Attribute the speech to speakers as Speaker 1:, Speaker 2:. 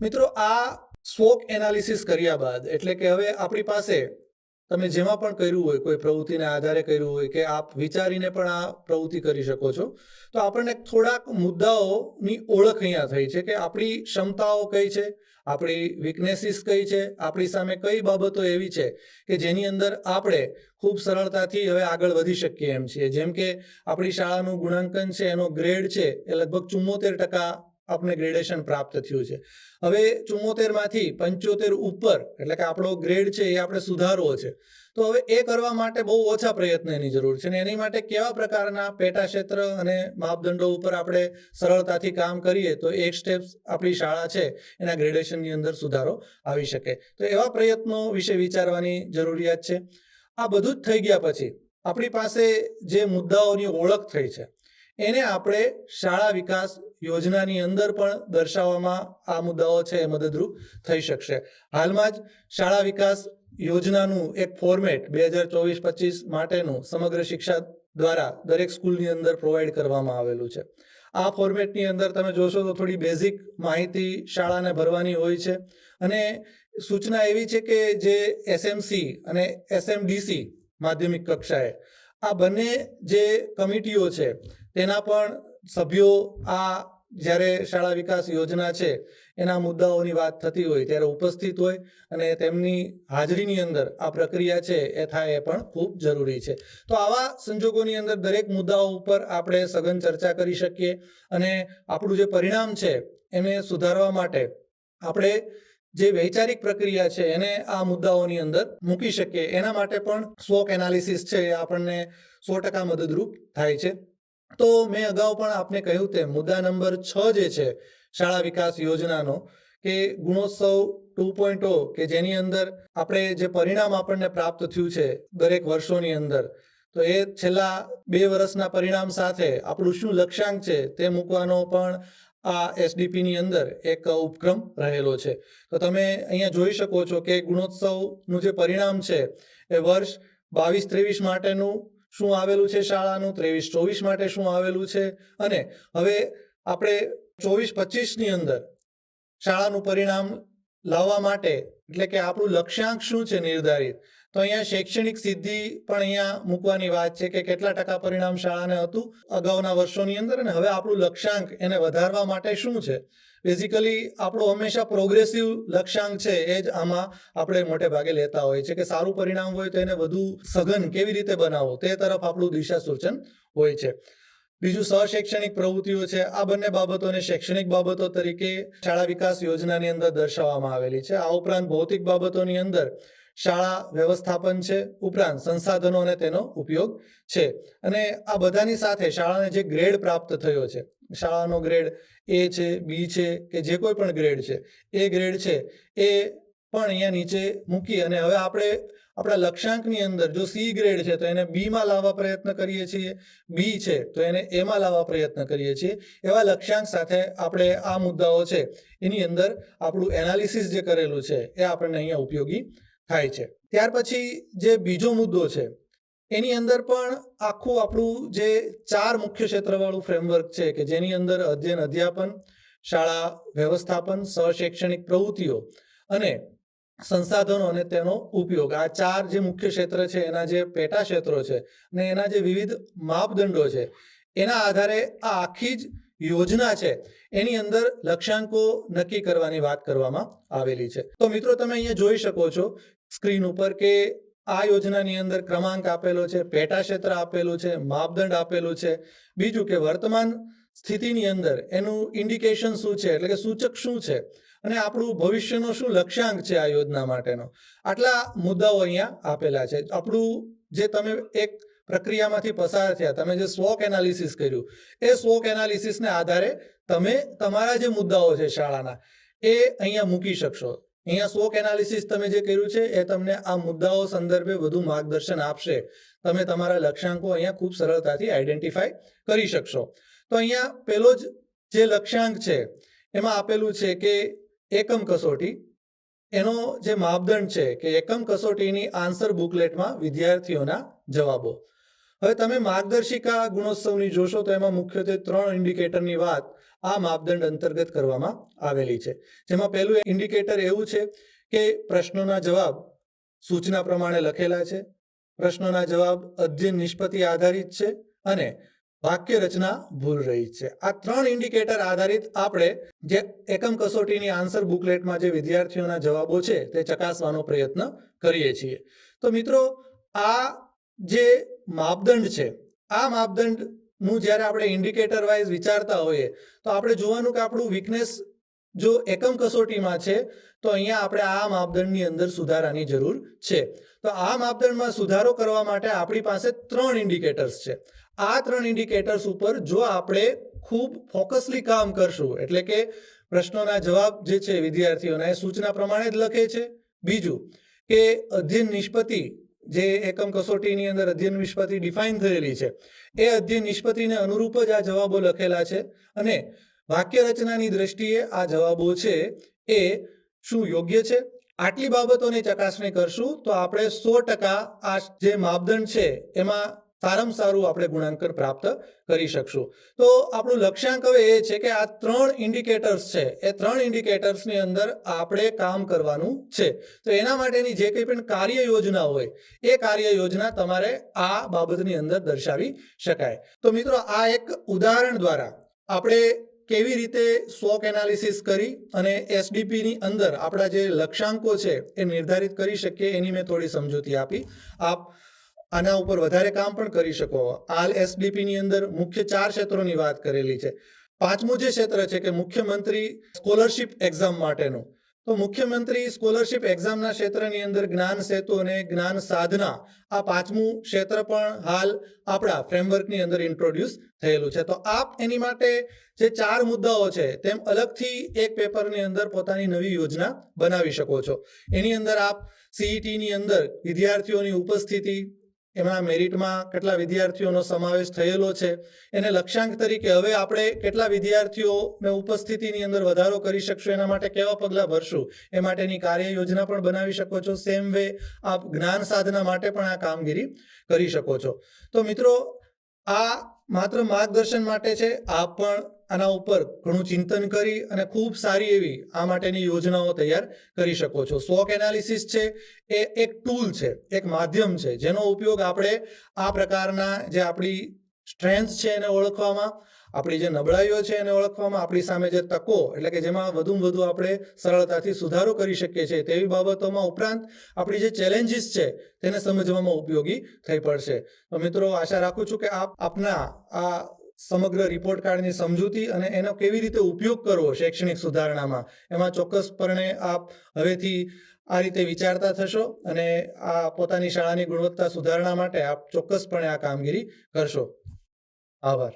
Speaker 1: મિત્રો, આ સ્વોક એનાલિસિસ કર્યા બાદ એટલે કે હવે આપણી પાસે તમે જેમાં પણ કર્યું હોય, કોઈ પ્રવૃત્તિને આધારે કર્યું હોય કે આપ વિચારીને પણ આ પ્રવૃત્તિ કરી શકો છો, તો આપણને થોડાક મુદ્દાઓની ઓળખ અહીંયા થઈ છે કે આપણી ક્ષમતાઓ કઈ છે, આપણી વીકનેસીસ કઈ છે, આપણી સામે કઈ બાબતો એવી છે કે જેની અંદર આપણે ખૂબ સરળતાથી હવે આગળ વધી શકીએ એમ છીએ. જેમ કે આપણી શાળાનું ગુણાંકન છે, એનો ગ્રેડ છે એ લગભગ 74% આપણે ગ્રેડેશન પ્રાપ્ત થયું છે. હવે 74 માંથી 75 ઉપર એટલે કે આપણો ગ્રેડ છે એ આપણે સુધારવો છે. તો હવે એ કરવા માટે બહુ ઓછા પ્રયત્નની જરૂર છે અને એની માટે કેવા પ્રકારના પેટા ક્ષેત્ર અને માપદંડો ઉપર આપણે સરળતાથી કામ કરીએ તો એક સ્ટેપ આપણી શાળા છે એના ગ્રેડેશનની અંદર સુધારો આવી શકે. તો એવા પ્રયત્નો વિશે વિચારવાની જરૂરિયાત છે. આ બધું જ થઈ ગયા પછી આપણી પાસે જે મુદ્દાઓની ઓળખ થઈ છે એને આપણે શાળા વિકાસ યોજનાની અંદર પણ દર્શાવવામાં આ મુદ્દાઓ છે એ મદદરૂપ થઈ શકશે. હાલમાં જ શાળા વિકાસ યોજનાનું એક ફોર્મેટ 2024-25 માટેનું સમગ્ર શિક્ષા દ્વારા દરેક સ્કૂલની અંદર પ્રોવાઈડ કરવામાં આવેલું છે. આ ફોર્મેટની અંદર તમે જોશો તો થોડી બેઝિક માહિતી શાળાને ભરવાની હોય છે અને સૂચના એવી છે કે જે એસએમસી અને એસએમડીસી માધ્યમિક કક્ષાએ આ બંને જે કમિટીઓ છે તેના પણ સભ્યો આ જ્યારે શાળા વિકાસ યોજના છે એના મુદ્દાઓની વાત થતી હોય ત્યારે ઉપસ્થિત હોય અને તેમની હાજરીની અંદર આ પ્રક્રિયા છે એ થાય એ પણ ખૂબ જરૂરી છે. તો આવા સંજોગોની અંદર દરેક મુદ્દાઓ ઉપર આપણે સઘન ચર્ચા કરી શકીએ અને આપણું જે પરિણામ છે એને સુધારવા માટે આપણે જે વૈચારિક પ્રક્રિયા છે એને આ મુદ્દાઓની અંદર મૂકી શકીએ. એના માટે પણ સ્વોક એનાલિસિસ છે એ આપણને 100% મદદરૂપ થાય છે. તો મેં અગાઉ પણ આપને કહ્યું તેમ મુદ્દા નંબર 6 જે છે શાળા વિકાસ યોજનાનો કે ગુણોત્સવ 2.0 કે જેની અંદર આપણે જે પરિણામ આપણને પ્રાપ્ત થયું છે દરેક વર્ષોની અંદર, તો એ છેલ્લા 2 વર્ષના પરિણામ સાથે આપણું શું લક્ષ્યાંક છે તે મૂકવાનો પણ આ એસડીપીની અંદર એક ઉપક્રમ રહેલો છે. તો તમે અહીંયા જોઈ શકો છો કે ગુણોત્સવનું જે પરિણામ છે એ વર્ષ 22-23 માટેનું શું આવેલું છે શાળાનું, 23-24 માટે શું આવેલું છે અને હવે આપણે 24-25ની અંદર શાળાનું પરિણામ લાવવા માટે એટલે કે આપણું લક્ષ્યાંક શું છે નિર્ધારિત, તો અહીંયા શૈક્ષણિક સિદ્ધિ પણ અહીંયા મૂકવાની વાત છે કે કેટલા ટકા પરિણામ શાળાને હતું અગાઉના વર્ષોની અંદર અને હવે આપણું લક્ષ્યાંક એને વધારવા માટે શું છે. બેઝિકલી આપણો હંમેશા પ્રોગ્રેસિવ લક્ષ્યાંક છે એ જ આમાં આપણે મોટે ભાગે લેતા હોય છે કે સારું પરિણામ હોય તો એને વધુ સઘન કેવી રીતે બનાવવો તે તરફ આપણું દિશા સૂચન હોય છે. બીજું સહશૈક્ષણિક પ્રવૃત્તિઓ છે. આ બંને બાબતોને શૈક્ષણિક બાબતો તરીકે શાળા વિકાસ યોજનાની અંદર દર્શાવવામાં આવેલી છે. આ ઉપરાંત ભૌતિક બાબતોની અંદર શાળા વ્યવસ્થાપન છે, ઉપરાંત સંસાધનો અને તેનો ઉપયોગ છે અને આ બધાની સાથે શાળાને જે ગ્રેડ પ્રાપ્ત થયો છે, શાળાનો ગ્રેડ એ છે, બી છે કે જે કોઈ પણ ગ્રેડ છે એ ગ્રેડ છે એ પણ અહીંયા નીચે મૂકી અને હવે આપણે આપણા લક્ષ્યાંકની અંદર જો સી ગ્રેડ છે તો એને બીમાં લાવવા પ્રયત્ન કરીએ છીએ, બી છે તો એને એમાં લાવવા પ્રયત્ન કરીએ છીએ. એવા લક્ષ્યાંક સાથે આપણે આ મુદ્દાઓ છે એની અંદર આપણું એનાલિસિસ જે કરેલું છે એ આપણને અહીંયા ઉપયોગી થાય છે. ત્યાર પછી જે બીજો મુદ્દો છે એની અંદર પણ આખું આપણું જે 4 મુખ્ય ક્ષેત્રવાળું ફ્રેમવર્ક છે કે જેની અંદર અધ્યયન અધ્યાપન, શાળા વ્યવસ્થાપન, સહશૈક્ષણિક પ્રવૃત્તિઓ અને સંસાધનો અને તેનો ઉપયોગ, આ 4 જે મુખ્ય ક્ષેત્ર છે એના જે પેટા ક્ષેત્રો છે અને એના જે વિવિધ માપદંડો છે એના આધારે આ આખી જ યોજના છે એની અંદર લક્ષ્યાંકો નક્કી કરવાની વાત કરવામાં આવેલી છે. તો મિત્રો, તમે અહીંયા જોઈ શકો છો સ્ક્રીન ઉપર કે આ યોજનાની અંદર ક્રમાંક આપેલો છે, પેટા ક્ષેત્ર આપેલું છે, માપદંડ આપેલું છે. બીજું કે વર્તમાન સ્થિતિની અંદર એનું ઇન્ડિકેશન શું છે એટલે કે સૂચક શું છે અને આપણું ભવિષ્યનો શું લક્ષ્યાંક છે આ યોજના માટેનો. આટલા મુદ્દાઓ અહીંયા આપેલા છે. આપણું જે તમે એક પ્રક્રિયામાંથી પસાર થયા, તમે જે સ્વોક એનાલિસિસ કર્યું એ સ્વોક એનાલિસિસને આધારે તમે તમારા જે મુદ્દાઓ છે શાળાના એ અહીંયા મૂકી શકશો. અહીંયા સ્વોક એનાલિસિસ તમે જે કર્યું છે એ તમને આ મુદ્દાઓ સંદર્ભે વધુ માર્ગદર્શન આપશે. તમે તમારા લક્ષ્યાંકો અહીંયા ખૂબ સરળતાથી આઈડેન્ટિફાઈ કરી શકશો. તો અહીંયા પહેલો જ જે લક્ષ્યાંક છે એમાં આપેલું છે કે એકમ કસોટી. એનો જે માપદંડ છે કે એકમ કસોટીની આન્સર બુકલેટમાં વિદ્યાર્થીઓના જવાબો. હવે તમે માર્ગદર્શિકા ગુણોત્સવની જોશો તો એમાં મુખ્યત્વે 3 ઇન્ડિકેટરની વાત આ માપદંડ અંતર્ગત કરવામાં આવેલી છે, જેમાં પહેલું ઇન્ડિકેટર એવું છે કે પ્રશ્નોના જવાબ સૂચના પ્રમાણે લખેલા છે, પ્રશ્નોના જવાબ અધ્યયન નિષ્પત્તિ આધારિત છે અને વાક્ય રચના ભૂલ રહિત છે. આ 3 ઇન્ડિકેટર આધારિત આપણે જે એકમ કસોટીની આન્સર બુકલેટમાં જે વિદ્યાર્થીઓના જવાબો છે તે ચકાસવાનો પ્રયત્ન કરીએ છીએ. તો મિત્રો, આ જે માપદંડ છે, આ માપદંડનું જ્યારે આપણે ઇન્ડિકેટર વાઇઝ વિચારતા હોઈએ તો આપણે જોવાનું કે આપણું વીકનેસ જો એકમ કસોટીમાં છે તો અહીંયા આપણે આ માપદંડની અંદર સુધારાની જરૂર છે. તો આ માપદંડમાં સુધારો કરવા માટે આપણી પાસે 3 ઇન્ડિકેટર્સ છે. આ 3 ઇન્ડિકેટર્સ ઉપર જો આપણે ખૂબ ફોકસલી કામ કરશું, એટલે કે પ્રશ્નોના જવાબ જે છે વિદ્યાર્થીઓના એ સૂચના પ્રમાણે જ લખે છે. બીજું કે અધ્યયન નિષ્પત્તિ જે એકમ કસોટીની અંદર અધ્યયન નિષ્પત્તિ ડિફાઇન થયેલી છે એ અધ્યયન નિષ્પત્તિને અનુરૂપ જ આ જવાબો લખેલા છે અને વાક્ય રચનાની દ્રષ્ટિએ આ જવાબો છે એ શું યોગ્ય છે. આટલી બાબતોની ચકાસણી કરશું તો આપણે 100% આ જે માપદંડ છે એમાં સારામાં સારું આપણે ગુણાંકન પ્રાપ્ત કરી શકશું. તો આપણું લક્ષ્યાંક હવે એ છે કે આ 3 ઇન્ડિકેટર્સ છે એ 3 ઇન્ડિકેટર્સની અંદર આપણે કામ કરવાનું છે. તો એના માટેની જે કંઈ પણ કાર્ય યોજના હોય એ કાર્ય યોજના તમારે આ બાબતની અંદર દર્શાવી શકાય. તો મિત્રો, આ એક ઉદાહરણ દ્વારા આપણે કેવી રીતે SWOT એનાલિસિસ કરી અને એસડીપીની અંદર આપણા જે લક્ષ્યાંકો છે એ નિર્ધારિત કરી શકીએ એની મેં થોડી સમજૂતી આપી. આપ આના ઉપર વધારે કામ પણ કરી શકો. હાલ એસડીપીની અંદર મુખ્ય 4 ક્ષેત્રોની વાત કરેલી છે. 5મું જે ક્ષેત્ર છે કે મુખ્યમંત્રી સ્કોલરશિપ એક્ઝામ માટેનું, તો મુખ્યમંત્રી સ્કોલરશિપ એક્ઝામના ક્ષેત્રની અંદર જ્ઞાન સેતુ અને જ્ઞાન સાધના આ 5મું ક્ષેત્ર પણ હાલ આપણા ફ્રેમવર્કની અંદર ઇન્ટ્રોડ્યુસ થયેલું છે. તો આપ એની માટે જે 4 મુદ્દાઓ છે તેમ અલગથી એક પેપરની અંદર પોતાની નવી યોજના બનાવી શકો છો. એની અંદર આપ સીઈટીની અંદર વિદ્યાર્થીઓની ઉપસ્થિતિ, એમાં મેરિટમાં કેટલા વિદ્યાર્થીઓનો સમાવેશ થયેલો છે, એને લક્ષ્યાંક તરીકે હવે આપણે કેટલા વિદ્યાર્થીઓને ઉપસ્થિતિની અંદર વધારો કરી શકશું, એના માટે કેવા પગલાં ભરશું એ માટેની કાર્ય યોજના પણ બનાવી શકો છો. સેમ વે આપ જ્ઞાન સાધના માટે પણ આ કામગીરી કરી શકો છો. તો મિત્રો, આ માત્ર માર્ગદર્શન માટે છે. આપ પણ આના ઉપર ઘણું ચિંતન કરી અને ખૂબ સારી એવી આ માટેની યોજનાઓ તૈયાર કરી શકો છો. SWOT એનાલિસિસ છે એ એક ટૂલ છે, એક માધ્યમ છે જેનો ઉપયોગ આપણે આ પ્રકારના જે આપણી સ્ટ્રેન્થ છે એને ઓળખવામાં, આપણી જે નબળાઈઓ છે એને ઓળખવામાં, આપણી સામે જે તકો એટલે કે જેમાં વધુમાં વધુ આપણે સરળતાથી સુધારો કરી શકીએ છીએ તેવી બાબતોમાં, ઉપરાંત આપણી જે ચેલેન્જીસ છે તેને સમજવામાં ઉપયોગી થઈ પડશે. તો મિત્રો, આશા રાખું છું કે આપના આ સમગ્ર રિપોર્ટ કાર્ડની સમજૂતી અને એનો કેવી રીતે ઉપયોગ કરવો શૈક્ષણિક સુધારણામાં એમાં ચોક્કસપણે આપ હવેથી આ રીતે વિચારતા થશો અને આ પોતાની શાળાની ગુણવત્તા સુધારણા માટે આપ ચોક્કસપણે આ કામગીરી કરશો. આભાર.